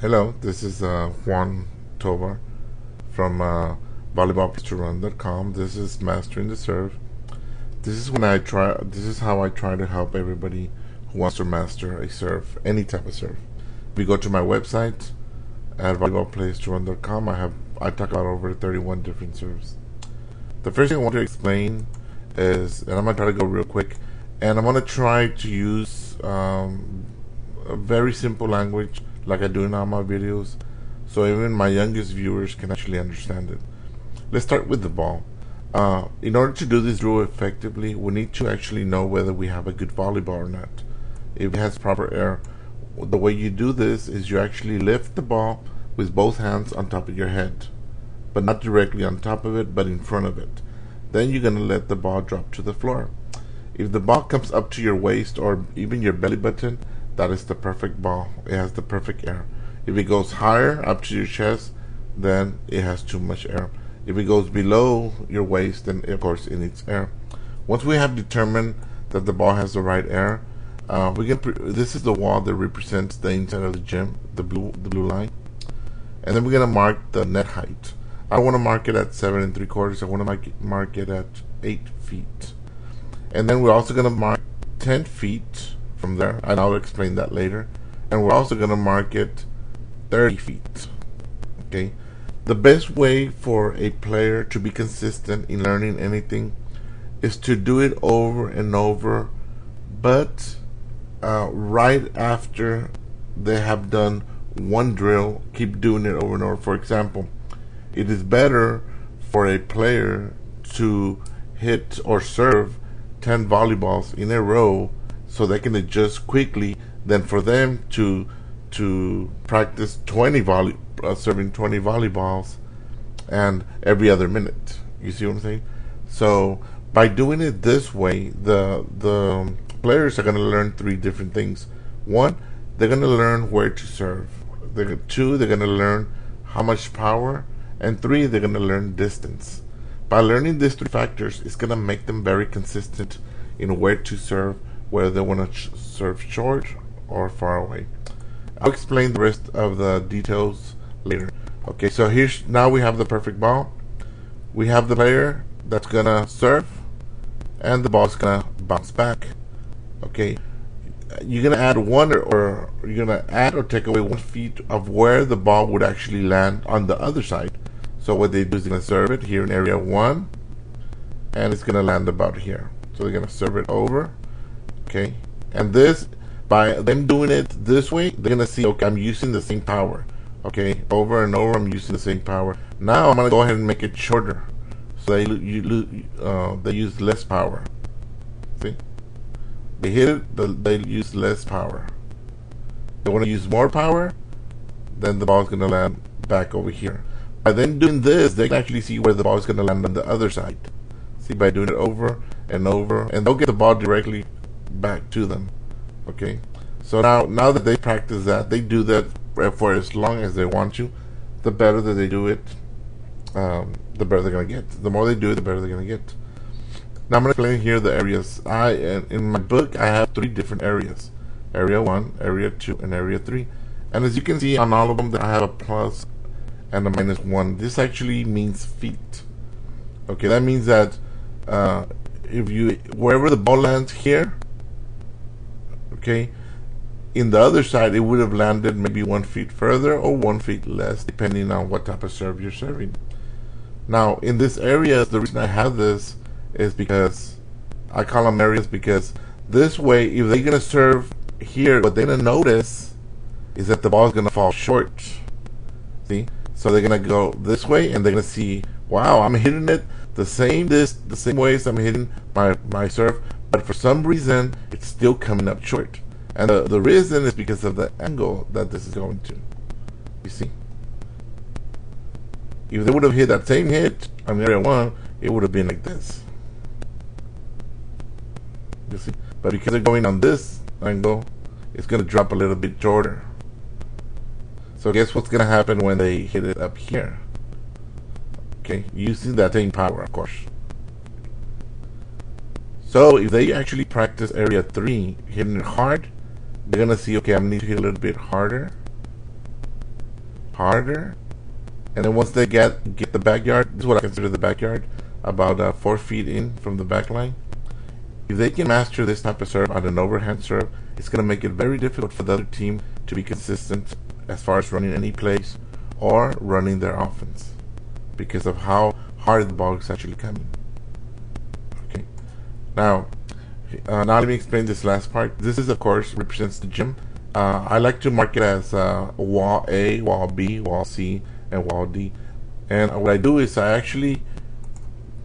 Hello, this is Juan Tovar from volleyball.com. This is mastering the serve. This is when I try. This is how I try to help everybody who wants to master a serve, any type of serve. If you go to my website at volleyball.com, I talk about over 31 different serves. The first thing I want to explain is, and I'm gonna try to go real quick, and I'm gonna try to use a very simple language like I do in all my videos, so even my youngest viewers can actually understand it. Let's start with the ball. In order to do this drill effectively, we need to actually know whether we have a good volleyball or not. If it has proper air, the way you do this is you actually lift the ball with both hands on top of your head, but not directly on top of it, but in front of it. Then you're going to let the ball drop to the floor. If the ball comes up to your waist or even your belly button, that is the perfect ball. It has the perfect air. If it goes higher up to your chest, then it has too much air. If it goes below your waist, then of course it needs air. Once we have determined that the ball has the right air, this is the wall that represents the inside of the gym, the blue line, and then we're gonna mark the net height. I don't want to mark it at 7 3/4. I want to mark it at 8 feet, and then we're also gonna mark 10 feet from there, and I'll explain that later. And we're also going to mark it 30 feet. Okay, the best way for a player to be consistent in learning anything is to do it over and over, but right after they have done one drill, keep doing it over and over. For example, it is better for a player to hit or serve 10 volleyballs in a row so they can adjust quickly than for them to practice serving 20 volleyballs and every other minute. You see what I'm saying? So by doing it this way, the players are going to learn 3 different things. 1, they're going to learn where to serve. 2, they're going to learn how much power, and 3, they're going to learn distance. By learning these 3 factors, it's going to make them very consistent in where to serve, whether they want to serve short or far away. I'll explain the rest of the details later. Okay, so now we have the perfect ball. We have the player that's gonna serve, and the ball's gonna bounce back. Okay, you're gonna add you're gonna add or take away 1 feet of where the ball would actually land on the other side. So what they do is they're gonna serve it here in area 1, and it's gonna land about here. So they're gonna serve it over. Okay, and this, by them doing it this way, they're gonna see, okay, I'm using the same power. Okay, over and over, I'm using the same power. Now I'm gonna go ahead and make it shorter, so they use less power. See, they hit it, they use less power. They want to use more power, then the ball's gonna land back over here. By then doing this, they can actually see where the ball is gonna land on the other side. See, by doing it over and over, and they'll get the ball directly back to them. Okay, so now that they practice that, they do that for as long as they want to. The better that they do it, the better they're gonna get. The more they do it, the better they're gonna get. Now I'm gonna explain here the areas. In my book, I have 3 different areas: area 1, area 2, and area 3. And as you can see on all of them, I have a plus and a -1. This actually means feet. Okay, that means that wherever the ball lands here, okay, in the other side it would have landed maybe 1 feet further or 1 feet less, depending on what type of serve you're serving. Now in this area, the reason I have this is because I call them areas, because this way, if they're gonna serve here, what they're gonna notice is that the ball is gonna fall short. See, so they're gonna go this way and they're gonna see, wow, I'm hitting it the same way as I'm hitting my serve, but for some reason it's still coming up short, and the reason is because of the angle that this is going to. You see, if they would have hit that same hit on area 1, it would have been like this. You see, but because they're going on this angle, it's going to drop a little bit shorter. So guess what's going to happen when they hit it up here? Okay, using that same power, of course. So if they actually practice area 3, hitting it hard, they're gonna see, okay, I need to hit a little bit harder. harder. And then once they get the backyard, this is what I consider the backyard, about 4 feet in from the back line. If they can master this type of serve on an overhand serve, it's going to make it very difficult for the other team to be consistent as far as running any plays or running their offense, because of how hard the ball is actually coming. Okay. Now let me explain this last part. This is, of course, represents the gym. I like to mark it as wall A, wall B, wall C, and wall D. And what I do is I actually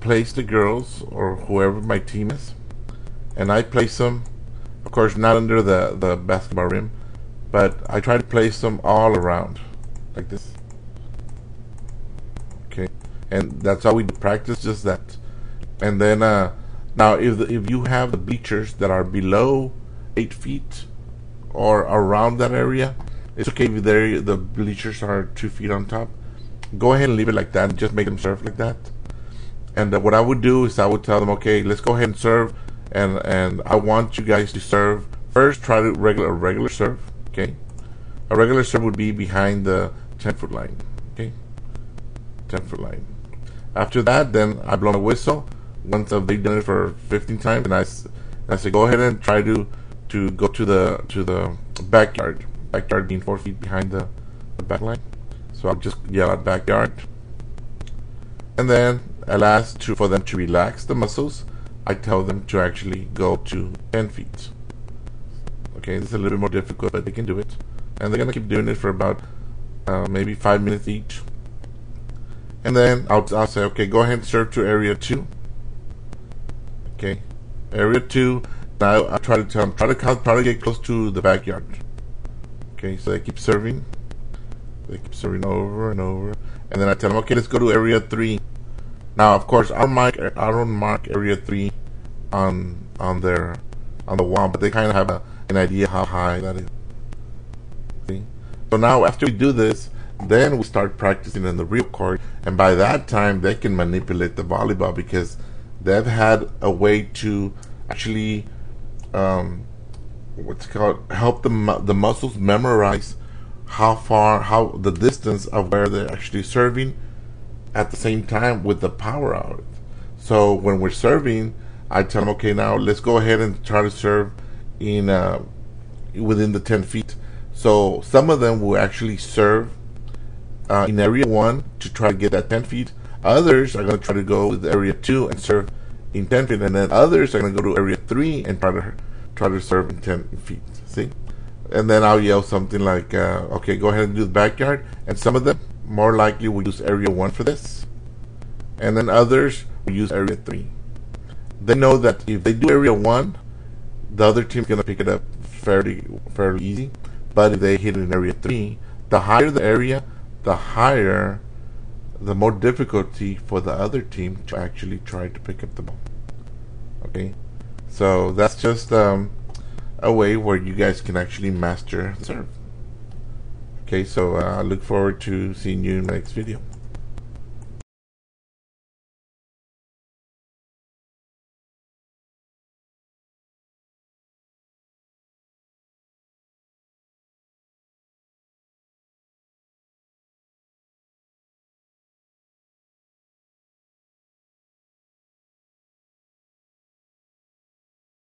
place the girls, or whoever my team is, and I place them, of course, not under the basketball rim, but I try to place them all around, like this. Okay, and that's how we practice, just that. And then now, if you have the bleachers that are below 8 feet or around that area, it's okay if the bleachers are 2 feet on top. Go ahead and leave it like that, and just make them serve like that. And what I would do is I would tell them, okay, let's go ahead and serve, and I want you guys to serve first. Try to a regular serve. Okay, a regular serve would be behind the 10-foot line. Okay, 10-foot line. After that, then I blow a whistle. Once they've done it for 15 times, and I say, go ahead and try to go to the backyard. Backyard being 4 feet behind the back line. So I'll just yell out backyard, and then I'll ask for them to relax the muscles. I tell them to actually go to 10 feet. Okay, this is a little bit more difficult, but they can do it, and they're gonna keep doing it for about maybe 5 minutes each. And then I'll say, okay, go ahead and serve to area 2. Okay, area 2. Now I try to tell them, try to get close to the backyard. Okay, so they keep serving. They keep serving over and over, and then I tell them, okay, let's go to area 3. Now, of course, I don't mark area 3 on the wall, but they kind of have an idea how high that is. See? So now, after we do this, then we start practicing in the real court, and by that time, they can manipulate the volleyball, because they've had a way to actually help the muscles memorize how the distance of where they're actually serving, at the same time with the power out. So when we're serving, I tell them, okay, now let's go ahead and try to serve in within the 10 feet. So some of them will actually serve in area 1 to try to get that 10 feet. Others are going to try to go with area 2 and serve in 10 feet, and then others are going to go to area 3 and try to serve in 10 feet. See? And then I'll yell something like, okay, go ahead and do the backyard. And some of them, more likely, will use area 1 for this. And then others will use area 3. They know that if they do area 1, the other team's going to pick it up fairly easy. But if they hit it in area 3, the higher the area, the more difficulty for the other team to actually try to pick up the ball. Okay? So that's just a way where you guys can actually master the serve. Okay, so I look forward to seeing you in the next video.